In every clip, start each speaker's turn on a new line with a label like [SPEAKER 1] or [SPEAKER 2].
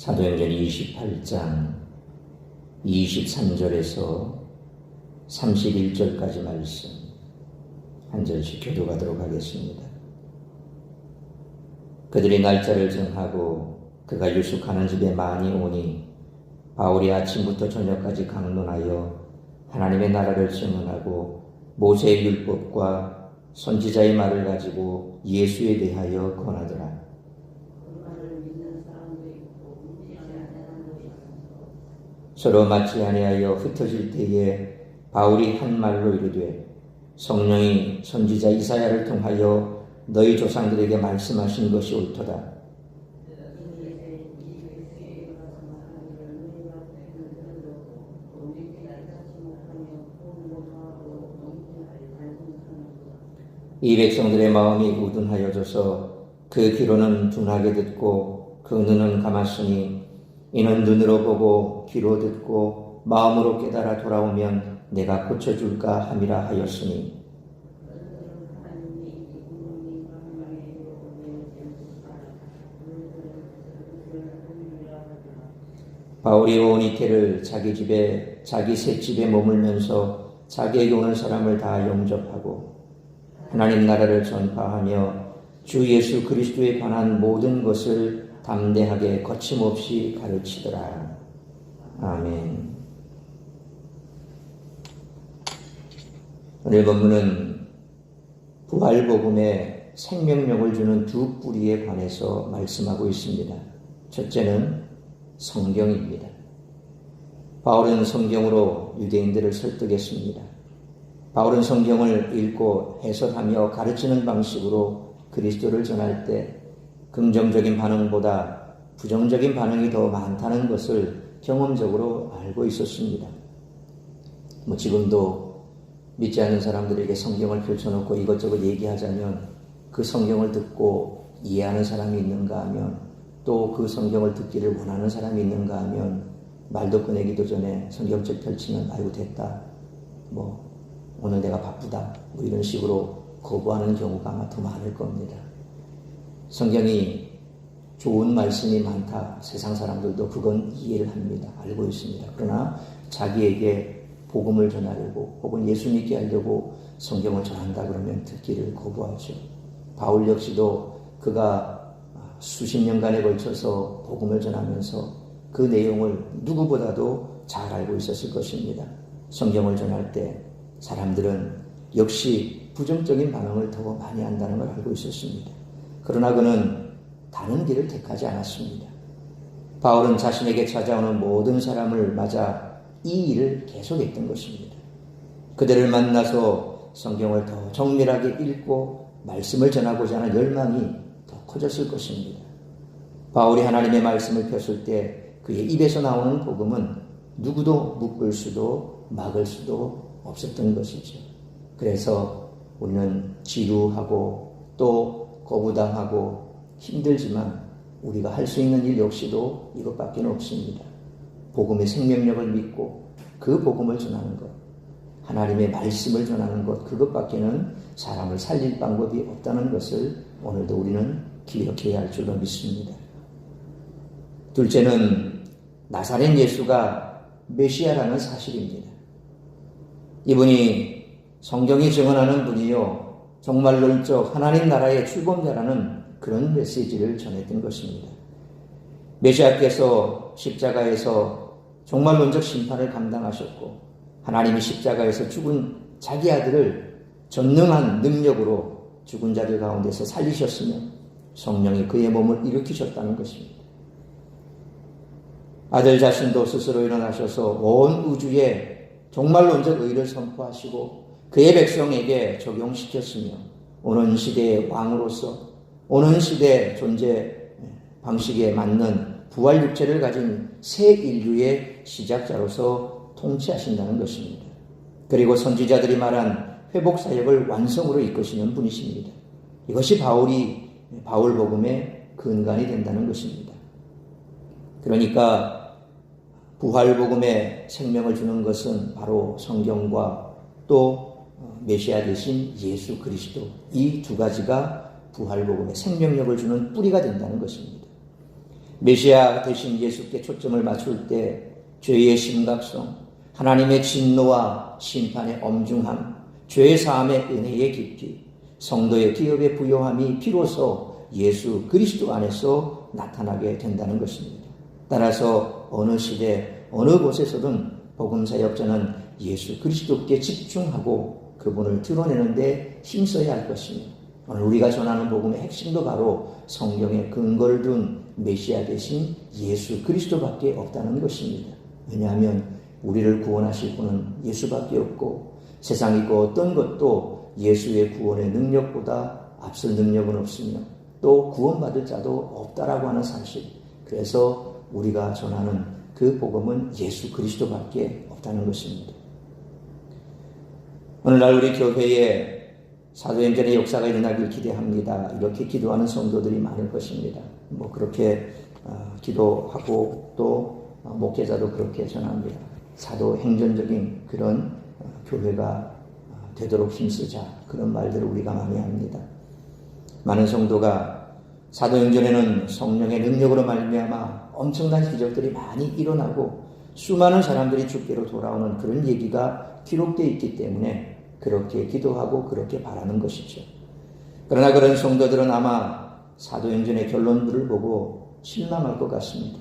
[SPEAKER 1] 사도행전 28장 23절에서 31절까지 말씀 한 절씩 교도하도록 하겠습니다. 그들이 날짜를 정하고 그가 유숙하는 집에 많이 오니 바울이 아침부터 저녁까지 강론하여 하나님의 나라를 증언하고 모세의 율법과 선지자의 말을 가지고 예수에 대하여 권하더라. 서로 맞지 아니하여 흩어질 때에 바울이 한 말로 이르되 성령이 선지자 이사야를 통하여 너희 조상들에게 말씀하신 것이 옳도다. 이 백성들의 마음이 우둔하여져서 그 귀로는 둔하게 듣고 그 눈은 감았으니 이는 눈으로 보고 귀로 듣고 마음으로 깨달아 돌아오면 내가 고쳐줄까 함이라 하였으니 바울이 온 이태를 자기 집에 자기 셋집에 머물면서 자기에게 오는 사람을 다 영접하고 하나님 나라를 전파하며 주 예수 그리스도에 관한 모든 것을 담대하게 거침없이 가르치더라. 아멘. 오늘 본문은 부활복음에 생명력을 주는 두 뿌리에 관해서 말씀하고 있습니다. 첫째는 성경입니다. 바울은 성경으로 유대인들을 설득했습니다. 바울은 성경을 읽고 해석하며 가르치는 방식으로 그리스도를 전할 때 긍정적인 반응보다 부정적인 반응이 더 많다는 것을 경험적으로 알고 있었습니다. 지금도 믿지 않는 사람들에게 성경을 펼쳐놓고 이것저것 얘기하자면 그 성경을 듣고 이해하는 사람이 있는가 하면 또 그 성경을 듣기를 원하는 사람이 있는가 하면 말도 꺼내기도 전에 성경책 펼치면 아이고 됐다. 오늘 내가 바쁘다. 이런 식으로 거부하는 경우가 아마 더 많을 겁니다. 성경이 좋은 말씀이 많다. 세상 사람들도 그건 이해를 합니다. 알고 있습니다. 그러나 자기에게 복음을 전하려고 혹은 예수 믿게 하려고 성경을 전한다 그러면 듣기를 거부하죠. 바울 역시도 그가 수십 년간에 걸쳐서 복음을 전하면서 그 내용을 누구보다도 잘 알고 있었을 것입니다. 성경을 전할 때 사람들은 역시 부정적인 반응을 더 많이 한다는 걸 알고 있었습니다. 그러나 그는 다른 길을 택하지 않았습니다. 바울은 자신에게 찾아오는 모든 사람을 맞아 이 일을 계속했던 것입니다. 그들을 만나서 성경을 더 정밀하게 읽고 말씀을 전하고자 하는 열망이 더 커졌을 것입니다. 바울이 하나님의 말씀을 폈을 때 그의 입에서 나오는 복음은 누구도 묶을 수도 막을 수도 없었던 것이죠. 그래서 우리는 지루하고 또 거부당하고 힘들지만 우리가 할 수 있는 일 역시도 이것밖에 없습니다. 복음의 생명력을 믿고 그 복음을 전하는 것, 하나님의 말씀을 전하는 것, 그것밖에는 사람을 살릴 방법이 없다는 것을 오늘도 우리는 기억해야 할 줄로 믿습니다. 둘째는 나사렛 예수가 메시아라는 사실입니다. 이분이 성경이 증언하는 분이요 정말론적 하나님 나라의 출범자라는 그런 메시지를 전했던 것입니다. 메시아께서 십자가에서 정말론적 심판을 감당하셨고 하나님이 십자가에서 죽은 자기 아들을 전능한 능력으로 죽은 자들 가운데서 살리셨으며 성령이 그의 몸을 일으키셨다는 것입니다. 아들 자신도 스스로 일어나셔서 온 우주에 정말론적 의를 선포하시고 그의 백성에게 적용시켰으며 오는 시대의 왕으로서 오는 시대 존재 방식에 맞는 부활 육체를 가진 새 인류의 시작자로서 통치하신다는 것입니다. 그리고 선지자들이 말한 회복 사역을 완성으로 이끄시는 분이십니다. 이것이 바울 복음의 근간이 된다는 것입니다. 그러니까 부활 복음에 생명을 주는 것은 바로 성경과 또 메시아 되신 예수 그리스도, 이 두 가지가 부활 복음에 생명력을 주는 뿌리가 된다는 것입니다. 메시아 대신 예수께 초점을 맞출 때 죄의 심각성, 하나님의 진노와 심판의 엄중함, 죄의 사함의 은혜의 깊이, 성도의 기업의 부요함이 비로소 예수 그리스도 안에서 나타나게 된다는 것입니다. 따라서 어느 시대, 어느 곳에서든 복음사역자는 예수 그리스도께 집중하고 그분을 드러내는 데 힘써야 할 것입니다. 오늘 우리가 전하는 복음의 핵심도 바로 성경에 근거를 둔 메시아 대신 예수 그리스도밖에 없다는 것입니다. 왜냐하면 우리를 구원하실 분은 예수밖에 없고 세상이 그 어떤 것도 예수의 구원의 능력보다 앞설 능력은 없으며 또 구원받을 자도 없다라고 하는 사실. 그래서 우리가 전하는 그 복음은 예수 그리스도밖에 없다는 것입니다. 오늘날 우리 교회에 사도행전의 역사가 일어나길 기대합니다. 이렇게 기도하는 성도들이 많을 것입니다. 그렇게 기도하고 또 목회자도 그렇게 전합니다. 사도행전적인 그런 교회가 되도록 힘쓰자, 그런 말들을 우리가 많이 합니다. 많은 성도가 사도행전에는 성령의 능력으로 말미암아 엄청난 기적들이 많이 일어나고 수많은 사람들이 주께로 돌아오는 그런 얘기가 기록되어 있기 때문에 그렇게 기도하고 그렇게 바라는 것이죠. 그러나 그런 성도들은 아마 사도행전의 결론들을 보고 실망할 것 같습니다.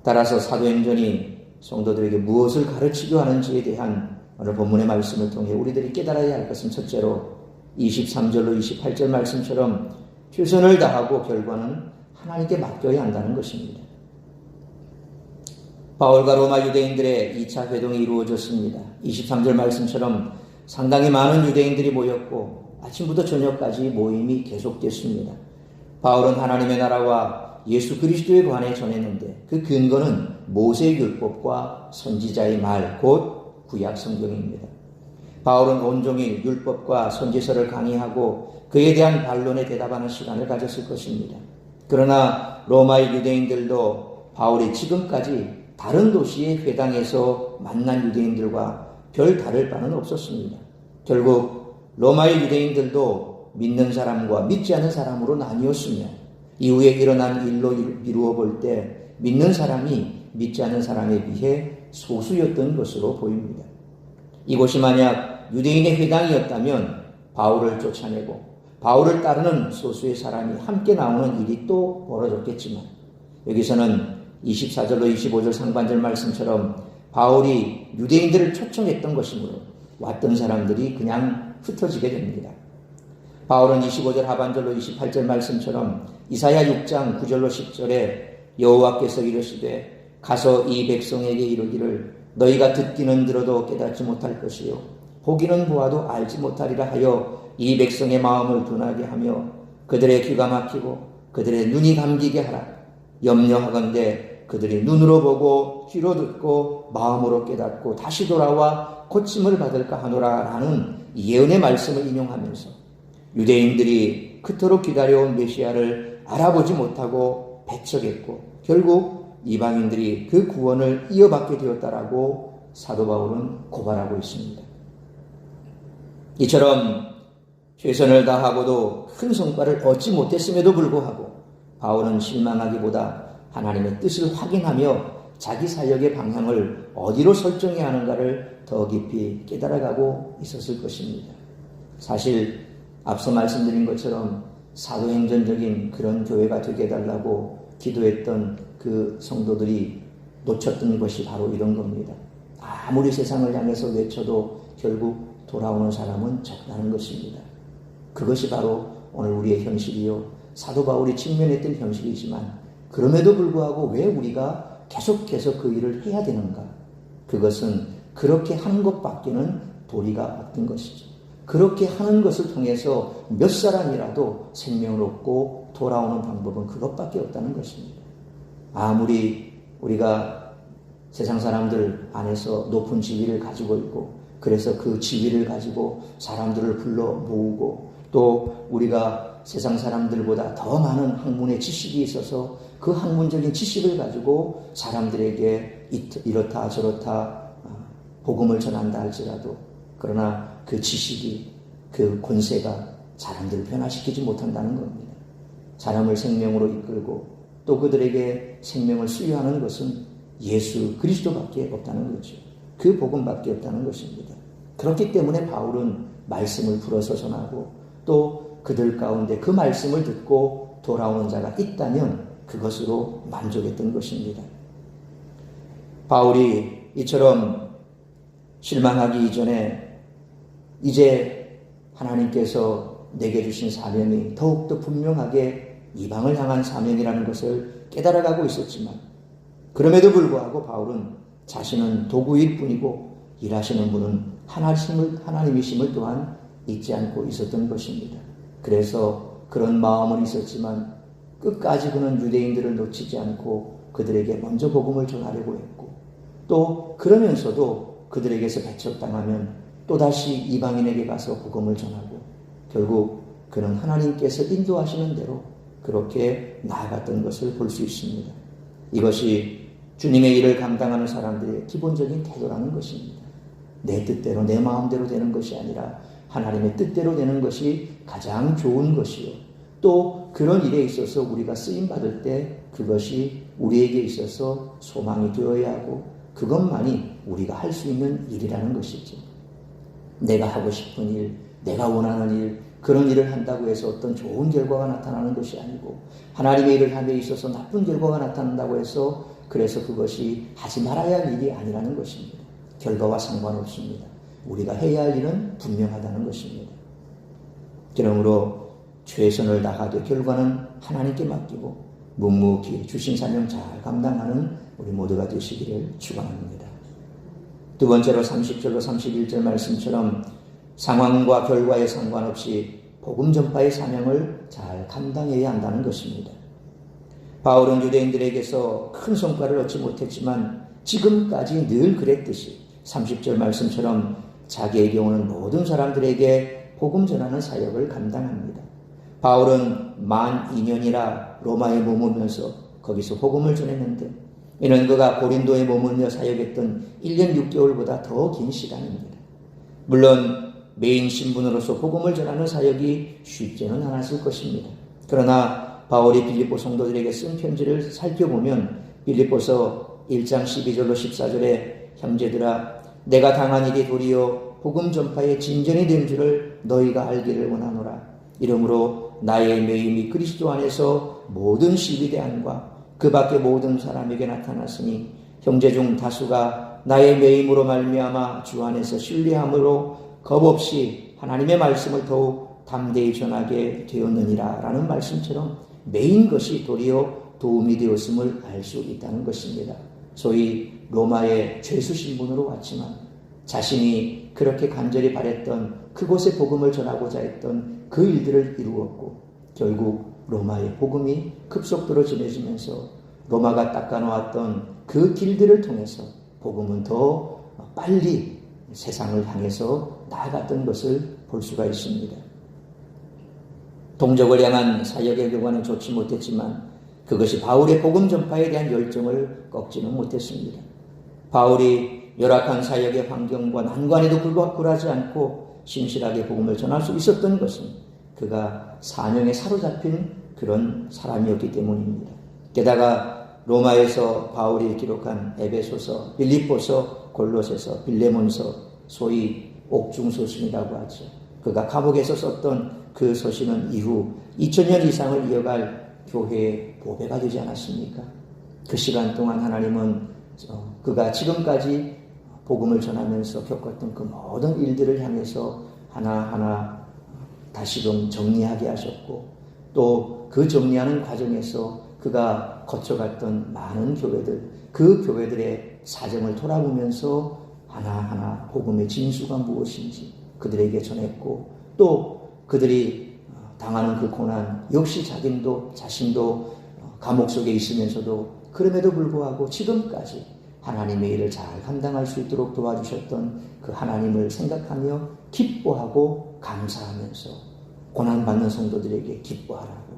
[SPEAKER 1] 따라서 사도행전이 성도들에게 무엇을 가르치려 하는지에 대한 오늘 본문의 말씀을 통해 우리들이 깨달아야 할 것은 첫째로 23절로 28절 말씀처럼 최선을 다하고 결과는 하나님께 맡겨야 한다는 것입니다. 바울과 로마 유대인들의 2차 회동이 이루어졌습니다. 23절 말씀처럼 상당히 많은 유대인들이 모였고 아침부터 저녁까지 모임이 계속됐습니다. 바울은 하나님의 나라와 예수 그리스도에 관해 전했는데 그 근거는 모세의 율법과 선지자의 말, 곧 구약 성경입니다. 바울은 온종일 율법과 선지서를 강의하고 그에 대한 반론에 대답하는 시간을 가졌을 것입니다. 그러나 로마의 유대인들도 바울이 지금까지 다른 도시의 회당에서 만난 유대인들과 별 다를 바는 없었습니다. 결국 로마의 유대인들도 믿는 사람과 믿지 않는 사람으로 나뉘었으며 이후에 일어난 일로 미루어 볼 때 믿는 사람이 믿지 않는 사람에 비해 소수였던 것으로 보입니다. 이곳이 만약 유대인의 회당이었다면 바울을 쫓아내고 바울을 따르는 소수의 사람이 함께 나오는 일이 또 벌어졌겠지만 여기서는 24절로 25절 상반절 말씀처럼 바울이 유대인들을 초청했던 것이므로 왔던 사람들이 그냥 흩어지게 됩니다. 바울은 25절 하반절로 28절 말씀처럼 이사야 6장 9절로 10절에 여호와께서 이르시되 가서 이 백성에게 이르기를 너희가 듣기는 들어도 깨닫지 못할 것이요 보기는 보아도 알지 못하리라 하여 이 백성의 마음을 둔하게 하며 그들의 귀가 막히고 그들의 눈이 감기게 하라. 염려하건대 그들이 눈으로 보고 귀로 듣고 마음으로 깨닫고 다시 돌아와 고침을 받을까 하노라 라는 예언의 말씀을 인용하면서 유대인들이 그토록 기다려온 메시아를 알아보지 못하고 배척했고 결국 이방인들이 그 구원을 이어받게 되었다라고 사도 바울은 고발하고 있습니다. 이처럼 최선을 다하고도 큰 성과를 얻지 못했음에도 불구하고 바울은 실망하기보다 하나님의 뜻을 확인하며 자기 사역의 방향을 어디로 설정해야 하는가를 더 깊이 깨달아가고 있었을 것입니다. 사실 앞서 말씀드린 것처럼 사도행전적인 그런 교회가 되게 해달라고 기도했던 그 성도들이 놓쳤던 것이 바로 이런 겁니다. 아무리 세상을 향해서 외쳐도 결국 돌아오는 사람은 적다는 것입니다. 그것이 바로 오늘 우리의 현실이요 사도 바울이 직면했던 현실이지만 그럼에도 불구하고 왜 우리가 계속해서 그 일을 해야 되는가? 그것은 그렇게 하는 것밖에는 도리가 없던 것이죠. 그렇게 하는 것을 통해서 몇 사람이라도 생명을 얻고 돌아오는 방법은 그것밖에 없다는 것입니다. 아무리 우리가 세상 사람들 안에서 높은 지위를 가지고 있고 그래서 그 지위를 가지고 사람들을 불러 모으고 또 우리가 세상 사람들보다 더 많은 학문의 지식이 있어서 그 학문적인 지식을 가지고 사람들에게 이렇다 저렇다 복음을 전한다 할지라도 그러나 그 지식이 그 권세가 사람들을 변화시키지 못한다는 겁니다. 사람을 생명으로 이끌고 또 그들에게 생명을 수여하는 것은 예수 그리스도밖에 없다는 거죠. 그 복음밖에 없다는 것입니다. 그렇기 때문에 바울은 말씀을 불어서 전하고 또 그들 가운데 그 말씀을 듣고 돌아오는 자가 있다면 그것으로 만족했던 것입니다. 바울이 이처럼 실망하기 이전에 이제 하나님께서 내게 주신 사명이 더욱더 분명하게 이방을 향한 사명이라는 것을 깨달아가고 있었지만 그럼에도 불구하고 바울은 자신은 도구일 뿐이고 일하시는 분은 하나님이심을 또한 잊지 않고 있었던 것입니다. 그래서 그런 마음은 있었지만 끝까지 그는 유대인들을 놓치지 않고 그들에게 먼저 복음을 전하려고 했고 또 그러면서도 그들에게서 배척당하면 또다시 이방인에게 가서 복음을 전하고 결국 그는 하나님께서 인도하시는 대로 그렇게 나아갔던 것을 볼 수 있습니다. 이것이 주님의 일을 감당하는 사람들의 기본적인 태도라는 것입니다. 내 뜻대로 내 마음대로 되는 것이 아니라 하나님의 뜻대로 되는 것이 가장 좋은 것이요. 또 그런 일에 있어서 우리가 쓰임받을 때 그것이 우리에게 있어서 소망이 되어야 하고 그것만이 우리가 할 수 있는 일이라는 것이죠. 내가 하고 싶은 일, 내가 원하는 일, 그런 일을 한다고 해서 어떤 좋은 결과가 나타나는 것이 아니고 하나님의 일을 함에 있어서 나쁜 결과가 나타난다고 해서 그래서 그것이 하지 말아야 할 일이 아니라는 것입니다. 결과와 상관없습니다. 우리가 해야 할 일은 분명하다는 것입니다. 그러므로 최선을 다하되 결과는 하나님께 맡기고 묵묵히 주신 사명 잘 감당하는 우리 모두가 되시기를 축원합니다. 두 번째로 30절로 31절 말씀처럼 상황과 결과에 상관없이 복음 전파의 사명을 잘 감당해야 한다는 것입니다. 바울은 유대인들에게서 큰 성과를 얻지 못했지만 지금까지 늘 그랬듯이 30절 말씀처럼 자기에게 오는 모든 사람들에게 복음 전하는 사역을 감당합니다. 바울은 만 2년이나 로마에 머물면서 거기서 복음을 전했는데 이는 그가 고린도에 머물며 사역했던 1년 6개월보다 더 긴 시간입니다. 물론 메인 신분으로서 복음을 전하는 사역이 쉽지는 않았을 것입니다. 그러나 바울이 빌립보 성도들에게 쓴 편지를 살펴보면 빌립보서 1장 12절로 14절에 형제들아 내가 당한 일이 도리어 복음 전파의 진전이 된 줄을 너희가 알기를 원하노라. 이러므로 나의 매임이 그리스도 안에서 모든 시비대함과 그 밖의 모든 사람에게 나타났으니 형제 중 다수가 나의 매임으로 말미암아 주 안에서 신뢰함으로 겁없이 하나님의 말씀을 더욱 담대히 전하게 되었느니라 라는 말씀처럼 매인 것이 도리어 도움이 되었음을 알 수 있다는 것입니다. 소위 로마의 죄수 신분으로 왔지만 자신이 그렇게 간절히 바랬던 그곳에 복음을 전하고자 했던 그 일들을 이루었고 결국 로마의 복음이 급속도로 전해지면서 로마가 닦아놓았던 그 길들을 통해서 복음은 더 빨리 세상을 향해서 나아갔던 것을 볼 수가 있습니다. 동족을 향한 사역의 결과는 좋지 못했지만 그것이 바울의 복음 전파에 대한 열정을 꺾지는 못했습니다. 바울이 열악한 사역의 환경과 난관에도 굴하지 않고 신실하게 복음을 전할 수 있었던 것은 그가 사명에 사로잡힌 그런 사람이었기 때문입니다. 게다가 로마에서 바울이 기록한 에베소서, 빌립보서, 골로새서, 빌레몬서, 소위 옥중서신이라고 하죠. 그가 감옥에서 썼던 그 서신은 이후 2000년 이상을 이어갈 교회의 보배가 되지 않았습니까? 그 시간 동안 하나님은 그가 지금까지 복음을 전하면서 겪었던 그 모든 일들을 향해서 하나하나 다시금 정리하게 하셨고 또 그 정리하는 과정에서 그가 거쳐갔던 많은 교회들, 그 교회들의 사정을 돌아보면서 하나하나 복음의 진수가 무엇인지 그들에게 전했고 또 그들이 당하는 그 고난 역시 자신도 감옥 속에 있으면서도 그럼에도 불구하고 지금까지 하나님의 일을 잘 감당할 수 있도록 도와주셨던 그 하나님을 생각하며 기뻐하고 감사하면서 고난받는 성도들에게 기뻐하라고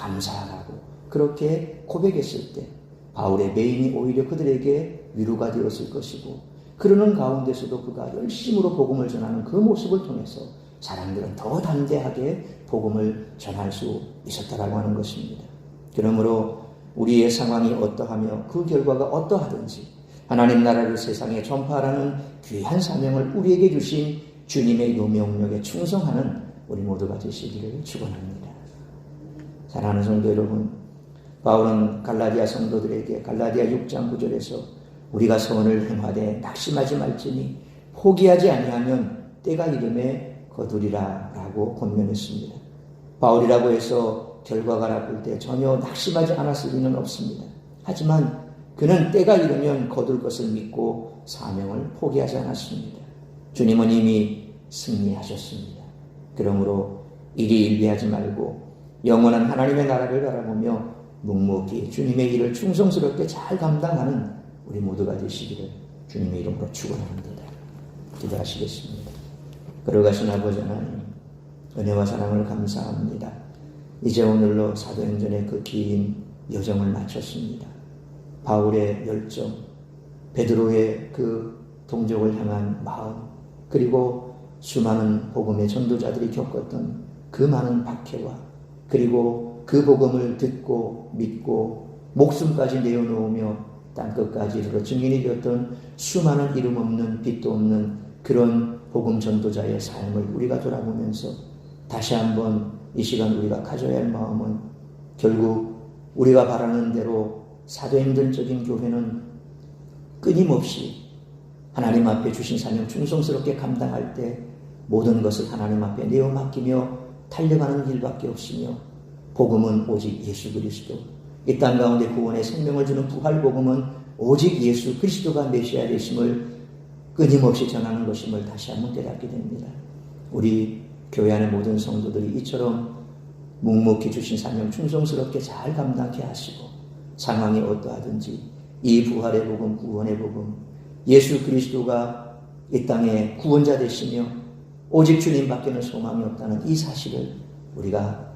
[SPEAKER 1] 감사하라고 그렇게 고백했을 때 바울의 매임이 오히려 그들에게 위로가 되었을 것이고 그러는 가운데서도 그가 열심으로 복음을 전하는 그 모습을 통해서 사람들은 더 담대하게 복음을 전할 수 있었다라고 하는 것입니다. 그러므로 우리의 상황이 어떠하며 그 결과가 어떠하든지 하나님 나라를 세상에 전파하라는 귀한 사명을 우리에게 주신 주님의 요 명령에 충성하는 우리 모두가 되시기를 축원합니다. 사랑하는 성도 여러분, 바울은 갈라디아 성도들에게 갈라디아 6장 9절에서 우리가 선을 행하되 낙심하지 말지니 포기하지 아니하면 때가 이름에 거두리라 라고 권면했습니다. 바울이라고 해서 결과가 나쁠 때 전혀 낙심하지 않았을 리는 없습니다. 하지만 그는 때가 이르면 거둘 것을 믿고 사명을 포기하지 않았습니다. 주님은 이미 승리하셨습니다. 그러므로 일이 일비하지 말고 영원한 하나님의 나라를 바라보며 묵묵히 주님의 일을 충성스럽게 잘 감당하는 우리 모두가 되시기를 주님의 이름으로 축원합니다. 기도하시겠습니다. 걸어가신 아버지 하나님, 은혜와 사랑을 감사합니다. 이제 오늘로 사도행전의 그 긴 여정을 마쳤습니다. 바울의 열정, 베드로의 그 동족을 향한 마음, 그리고 수많은 복음의 전도자들이 겪었던 그 많은 박해와 그리고 그 복음을 듣고 믿고 목숨까지 내어놓으며 땅끝까지 이르러 증인이 되었던 수많은 이름 없는 빛도 없는 그런 복음 전도자의 삶을 우리가 돌아보면서 다시 한번 이 시간 우리가 가져야 할 마음은 결국 우리가 바라는 대로 사도행전적인 교회는 끊임없이 하나님 앞에 주신 사명 충성스럽게 감당할 때 모든 것을 하나님 앞에 내어 맡기며 달려가는 일밖에 없으며 복음은 오직 예수 그리스도, 이 땅 가운데 구원의 생명을 주는 부활 복음은 오직 예수 그리스도가 메시아 되심을 끊임없이 전하는 것임을 다시 한번 깨닫게 됩니다. 우리 교회 안의 모든 성도들이 이처럼 묵묵히 주신 사명 충성스럽게 잘 감당케 하시고 상황이 어떠하든지 이 부활의 복음, 구원의 복음, 예수 그리스도가 이 땅의 구원자 되시며 오직 주님밖에는 소망이 없다는 이 사실을 우리가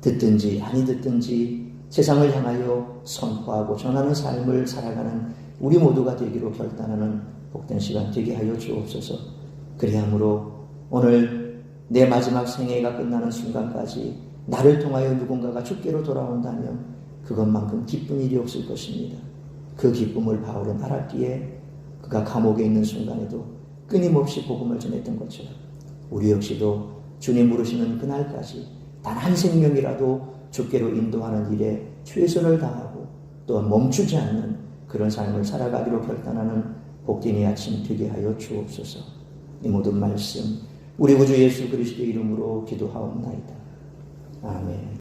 [SPEAKER 1] 듣든지 아니 듣든지 세상을 향하여 선포하고 전하는 삶을 살아가는 우리 모두가 되기로 결단하는 복된 시간 되게 하여 주옵소서. 그리함으로 오늘 내 마지막 생애가 끝나는 순간까지 나를 통하여 누군가가 주께로 돌아온다면 그것만큼 기쁜 일이 없을 것입니다. 그 기쁨을 바울은 알았기에 그가 감옥에 있는 순간에도 끊임없이 복음을 전했던 것처럼 우리 역시도 주님 부르시는 그날까지 단 한 생명이라도 주께로 인도하는 일에 최선을 다하고 또한 멈추지 않는 그런 삶을 살아가기로 결단하는 복된 이 아침 되게 하여 주옵소서. 이 모든 말씀 우리 구주 예수 그리스도의 이름으로 기도하옵나이다. 아멘.